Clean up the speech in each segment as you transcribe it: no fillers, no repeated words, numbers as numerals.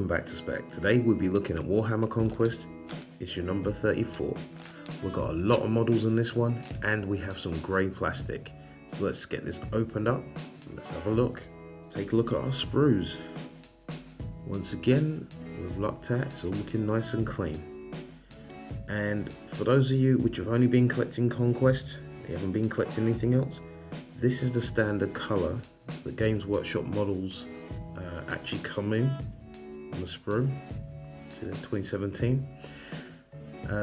Welcome back to Spekd. Today we'll be looking at Warhammer Conquest, issue number 34. We've got a lot of models in this one and we have some grey plastic. So let's get this opened up. Let's have a look. Take a look at our sprues. Once again, we've looked at, it's all looking nice and clean. And for those of you which have only been collecting Conquest, you haven't been collecting anything else, this is the standard colour that Games Workshop models actually come in on the sprue. It's in 2017.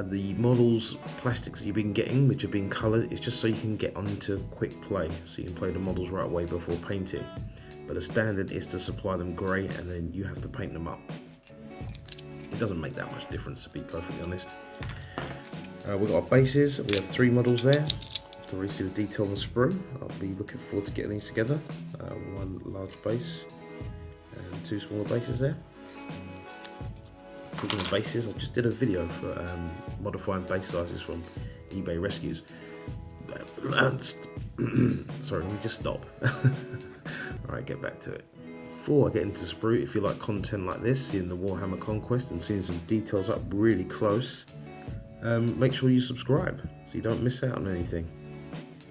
The models, plastics that you've been getting, which have been coloured, is just so you can get onto quick play, so you can play the models right away before painting. But the standard is to supply them grey and then you have to paint them up. It doesn't make that much difference, to be perfectly honest. We've got our bases. We have 3 models there. You can really see the detail on the sprue. I'll be looking forward to getting these together. One large base and 2 smaller bases there. Talking of bases, I just did a video for modifying base sizes from eBay rescues. Sorry, let me just stop. Alright, get back to it. Before I get into sprue, if you like content like this, seeing the Warhammer Conquest and seeing some details up really close, make sure you subscribe so you don't miss out on anything.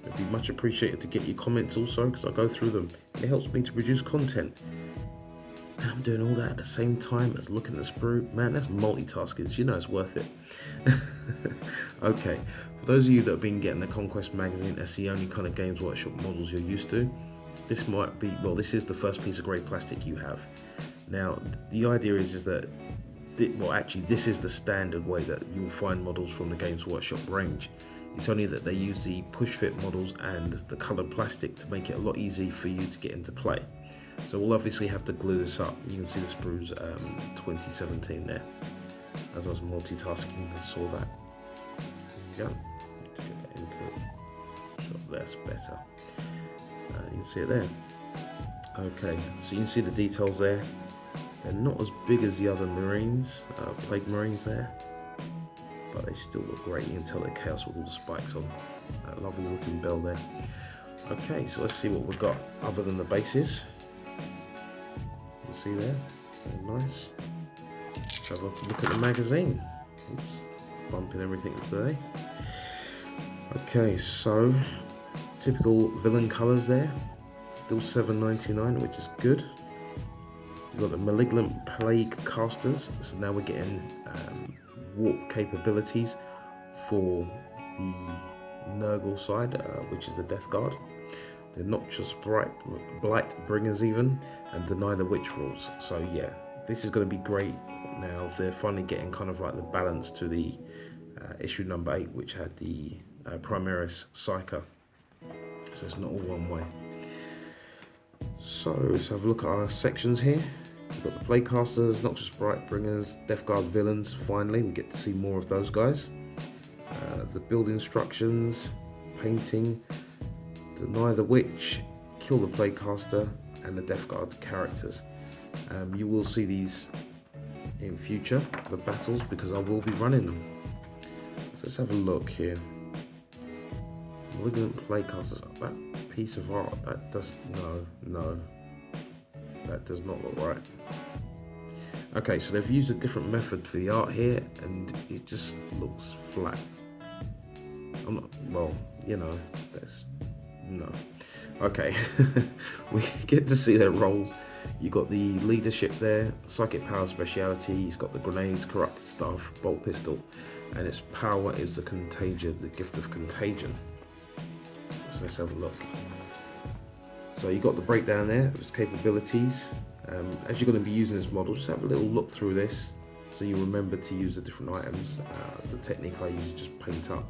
It'd be much appreciated to get your comments also, because I go through them. It helps me to produce content. And I'm doing all that at the same time as looking at the sprue. Man, that's multitasking, so you know it's worth it. Okay, for those of you that have been getting the Conquest magazine, that's the only kind of Games Workshop models you're used to. This might be, well, this is the first piece of grey plastic you have. Now, the idea is that, well, actually, this is the standard way that you'll find models from the Games Workshop range. It's only that they use the push-fit models and the coloured plastic to make it a lot easier for you to get into play. So we'll obviously have to glue this up. You can see the sprues 2017 there. As I was multitasking, I saw that. There you go. Get that into shot, that's better. You can see it there. Okay, so you can see the details there. They're not as big as the other Marines, Plague Marines there, but they still look great. You can tell they're chaos with all the spikes on. That lovely looking bell there. Okay, so let's see what we've got other than the bases. You can see there, very nice. Let's have a look at the magazine. Oops, bumping everything today. Okay, so typical villain colours there. Still $7.99, which is good. We've got the Malignant Plague Casters, so now we're getting warp capabilities for the Nurgle side, which is the Death Guard. The Noxious Blight Bringers even, and Deny the Witch Rules. So yeah, this is going to be great now. They're finally getting kind of like the balance to the issue number 8, which had the Primaris Psyker. So it's not all one way. So let's have a look at our sections here. We've got the Plaguecasters, Noxious Blightbringers, Death Guard villains. Finally, we get to see more of those guys. The build instructions, painting, Deny the Witch, Kill the Plaguecaster, and the Death Guard characters. You will see these in future, the battles, because I will be running them. So let's have a look here. Malignant Plaguecasters, that piece of art, that does, no, that does not look right. Okay, so they've used a different method for the art here, and it just looks flat. I'm not, well, you know, that's, no. Okay, we get to see their roles. You've got the leadership there, psychic power speciality, he's got the grenades, corrupted staff, bolt pistol, and its power is the contagion, the gift of contagion. So let's have a look. So you've got the breakdown there of its capabilities. As you're going to be using this model, just have a little look through this so you remember to use the different items. The technique I use is just paint up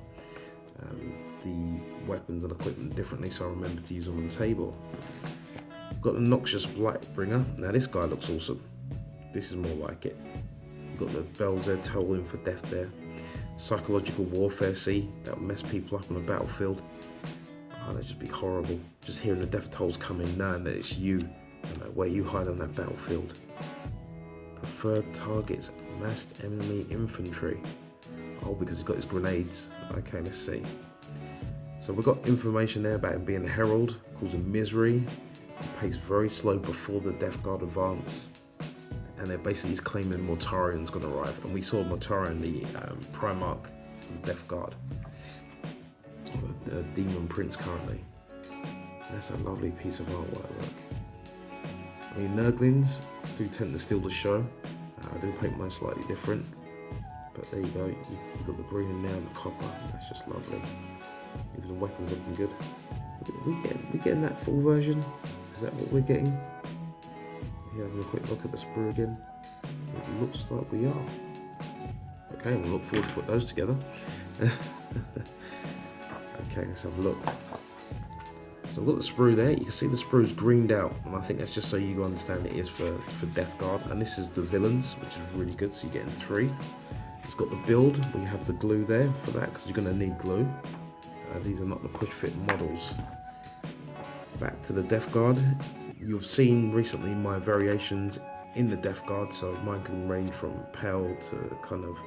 the weapons and equipment differently, so I remember to use them on the table. We've got the Noxious Blightbringer. Now this guy looks awesome. This is more like it. You've got the bells there, tolling for death there. Psychological warfare, see, that will mess people up on the battlefield. Oh, that'd just be horrible. Just hearing the death tolls coming, knowing that it's you, and where you hide on that battlefield. Preferred targets, massed enemy infantry. Oh, because he's got his grenades. Okay, let's see. So we've got information there about him being a herald, causing misery. He pace very slow before the Death Guard advance. and they're basically claiming Mortarian's going to arrive. And we saw Mortarian, the Primarch, the Death Guard, the Demon Prince currently. That's a lovely piece of artwork. Look. I mean, Nurglings do tend to steal the show. I do paint mine slightly different, but there you go. You've got the green in there and the copper. That's just lovely. Even the weapons looking good. We getting that full version? Is that what we're getting? Here, having a quick look at the sprue again. It looks like we are. Okay, we'll look forward to put those together. Okay, let's have a look. So I've got the sprue there. You can see the sprue's greened out, and I think that's just so you understand it is for Death Guard. And this is the villains, which is really good. So you're getting 3. It's got the build. We have the glue there for that because you're going to need glue. These are not the push fit models. Back to the Death Guard. You've seen recently my variations in the Death Guard, so mine can range from pale to kind of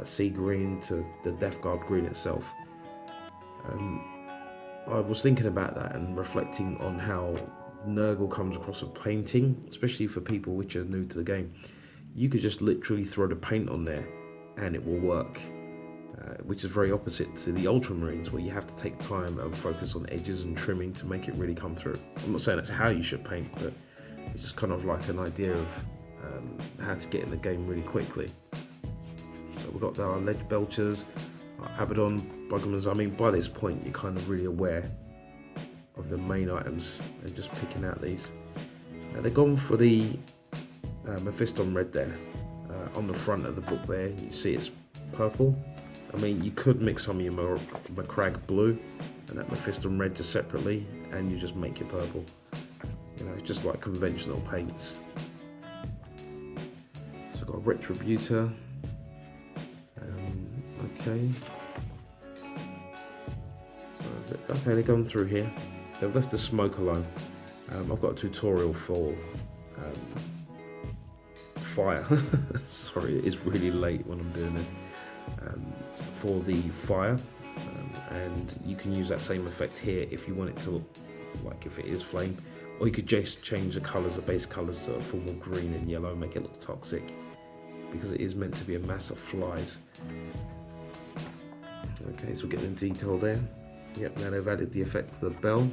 sea green to the Death Guard green itself. I was thinking about that and reflecting on how Nurgle comes across a painting, especially for people which are new to the game. You could just literally throw the paint on there and it will work, which is very opposite to the Ultramarines, where you have to take time and focus on edges and trimming to make it really come through. I'm not saying that's how you should paint, but it's just kind of like an idea of how to get in the game really quickly. So we've got our Ledge Belchers, our Abaddon, Buggermans. I mean, by this point you're kind of really aware of the main items and just picking out these. Now they've gone for the Mephiston red there. On the front of the book there you see it's purple. I mean, you could mix some of your Macragge blue and that Mephiston red just separately, and you just make your purple. You know, it's just like conventional paints. So I've got a Retributor. Okay. So, okay, they've gone through here. They've left the smoke alone. I've got a tutorial for fire. Sorry, it is really late when I'm doing this. For the fire, and you can use that same effect here if you want it to look like if it is flame, or you could just change the colours, the base colours to a form of green and yellow, make it look toxic, because it is meant to be a mass of flies. Okay, so we're getting the detail there. Yep, now they've added the effect to the bell.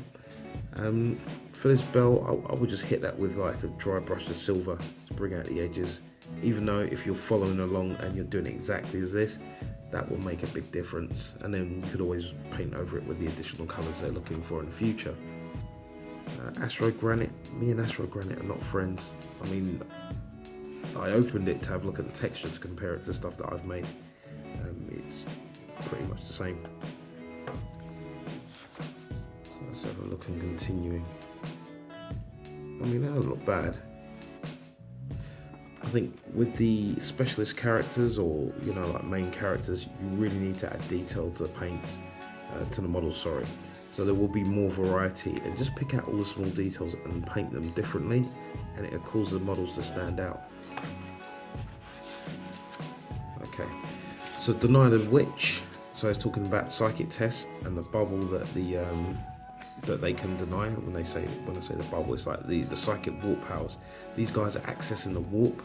For this bell, I would just hit that with like a dry brush of silver to bring out the edges. Even though if you're following along and you're doing exactly as this, that will make a big difference. And then you could always paint over it with the additional colours they're looking for in the future. Astro Granite, me and Astro Granite are not friends. I mean, I opened it to have a look at the texture to compare it to stuff that I've made. It's pretty much the same. So let's have a look and continuing. I mean, that doesn't look bad. I think with the specialist characters, or you know, like main characters, you really need to add detail to the paint, to the models, sorry. So there will be more variety, and just pick out all the small details and paint them differently, and it'll cause the models to stand out. Okay, so Deny the Witch. So I was talking about psychic tests and the bubble that that they can deny. When I say the bubble, it's like the psychic warp powers. These guys are accessing the warp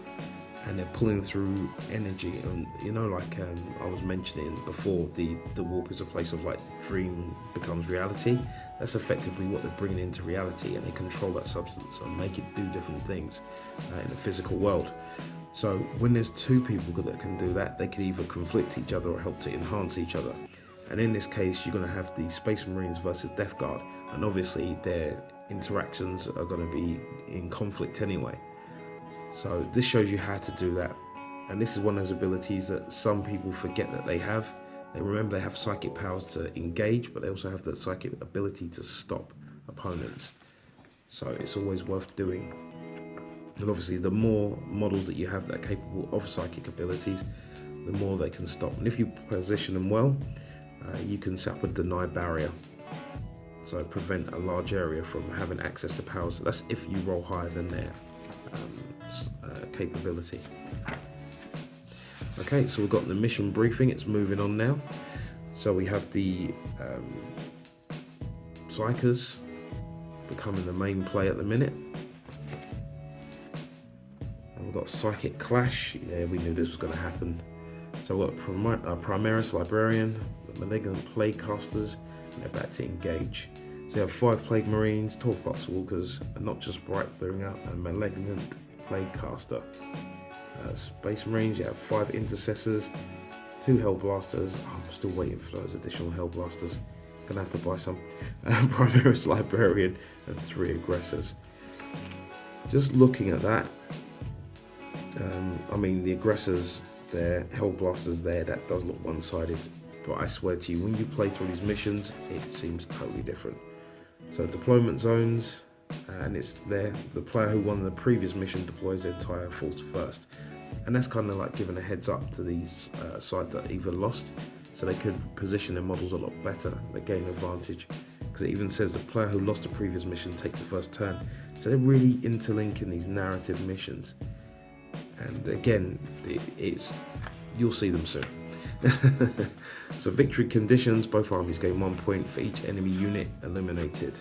and they're pulling through energy, and you know, like I was mentioning before, the warp is a place of like dream becomes reality. That's effectively what they're bringing into reality, and they control that substance and make it do different things in the physical world. So when there's two people that can do that, they can either conflict each other or help to enhance each other. And in this case, you're going to have the Space Marines versus Death Guard, and obviously their interactions are going to be in conflict anyway. So this shows you how to do that. And this is one of those abilities that some people forget that they have. They remember they have psychic powers to engage, but they also have the psychic ability to stop opponents. So it's always worth doing. And obviously the more models that you have that are capable of psychic abilities, the more they can stop. And if you position them well, you can set up a deny barrier. So prevent a large area from having access to powers. So that's if you roll higher than their capability. Okay, so we've got the mission briefing. It's moving on now. So we have the Psychers becoming the main play at the minute. And we've got Psychic Clash. Yeah, we knew this was going to happen. So we've got Primaris Librarian, Malignant Plague Casters, and they're back to engage. So you have 5 Plague Marines, 12 Box Walkers, and not just Bright Bringer, and Malignant Plague Caster. Space Marines, you have 5 Intercessors, 2 Hellblasters. Oh, I'm still waiting for those additional Hellblasters. Gonna have to buy some. Primaris Librarian, and 3 Aggressors. Just looking at that, I mean, the Aggressors there, Hellblasters there, that does look one-sided. But I swear to you, when you play through these missions, it seems totally different. So deployment zones, and it's there. The player who won the previous mission deploys their entire force first. And that's kind of like giving a heads up to these sides that either lost, so they could position their models a lot better. They gain advantage. Because it even says the player who lost the previous mission takes the first turn. So they're really interlinking these narrative missions. And again, you'll see them soon. So victory conditions, both armies gain 1 point for each enemy unit eliminated.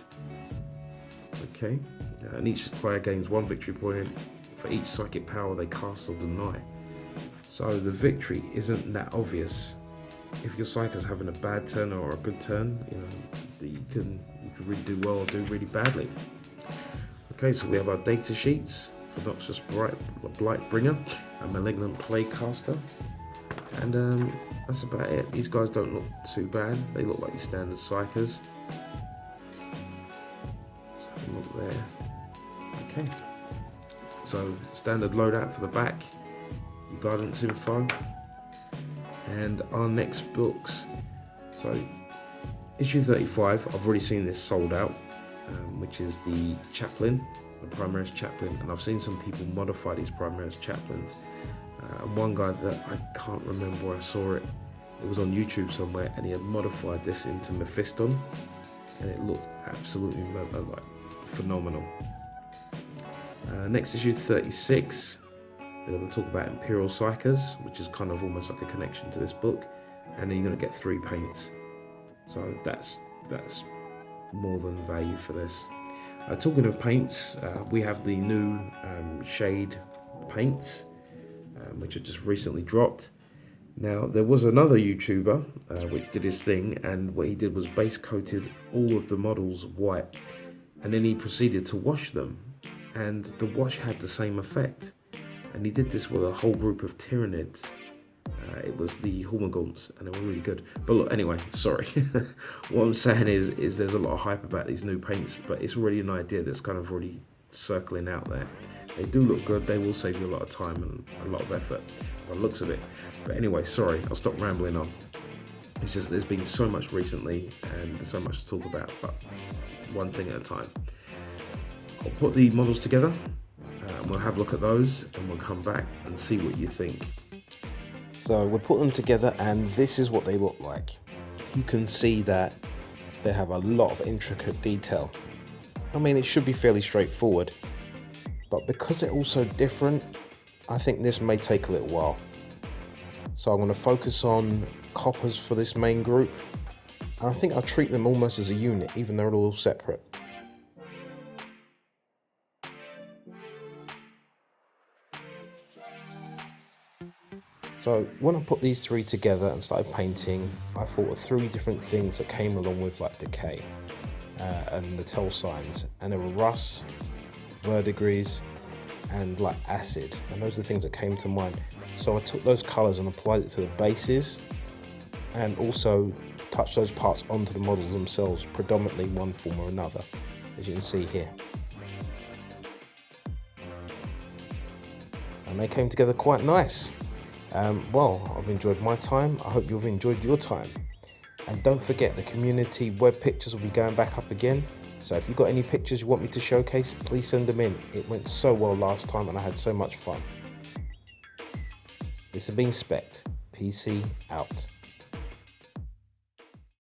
Okay, and each player gains 1 victory point for each psychic power they cast or deny. So the victory isn't that obvious. If your psychic is having a bad turn or a good turn, you know, you can really do well or do really badly. Okay, so we have our data sheets for Noxious Blight Bringer and Malignant Plague Caster. And that's about it. These guys don't look too bad. They look like your standard psychers. So look there. Okay. So standard loadout for the back. Your guidance info. And our next books. So issue 35. I've already seen this sold out, which is the Chaplain, the Primaris Chaplain. And I've seen some people modify these Primaris Chaplains. And one guy that I can't remember where I saw it, it was on YouTube somewhere, and he had modified this into Mephiston, and it looked absolutely like phenomenal. Next issue 36, they're going to talk about Imperial Psychers, which is kind of almost like a connection to this book, and then you're going to get 3 paints. So that's more than value for this. Talking of paints, we have the new shade paints, which have just recently dropped. Now, there was another YouTuber which did his thing, and what he did was base coated all of the models white, and then he proceeded to wash them, and the wash had the same effect. And he did this with a whole group of Tyranids. It was the Hormagaunts, and they were really good. But look, anyway, sorry. What I'm saying is there's a lot of hype about these new paints, but it's already an idea that's kind of already circling out there. They do look good. They will save you a lot of time and a lot of effort by the looks of it. But anyway, sorry, I'll stop rambling on. It's just there's been so much recently and there's so much to talk about, but one thing at a time. I'll put the models together, and we'll have a look at those, and we'll come back and see what you think. So we'll put them together, and this is what they look like. You can see that they have a lot of intricate detail. I mean, it should be fairly straightforward, but because they're also different, I think this may take a little while. So I'm going to focus on coppers for this main group, and I think I'll treat them almost as a unit, even though they're all separate. So when I put these 3 together and started painting, I thought of 3 different things that came along with like decay and the tell signs, and there were rust, verdigris, and like acid, and those are the things that came to mind. So I took those colours and applied it to the bases, and also touched those parts onto the models themselves, predominantly one form or another, as you can see here. And they came together quite nice. Well, I've enjoyed my time. I hope you've enjoyed your time. And don't forget, the community web pictures will be going back up again. So if you've got any pictures you want me to showcase, please send them in. It went so well last time and I had so much fun. This has been Spekd. PC out.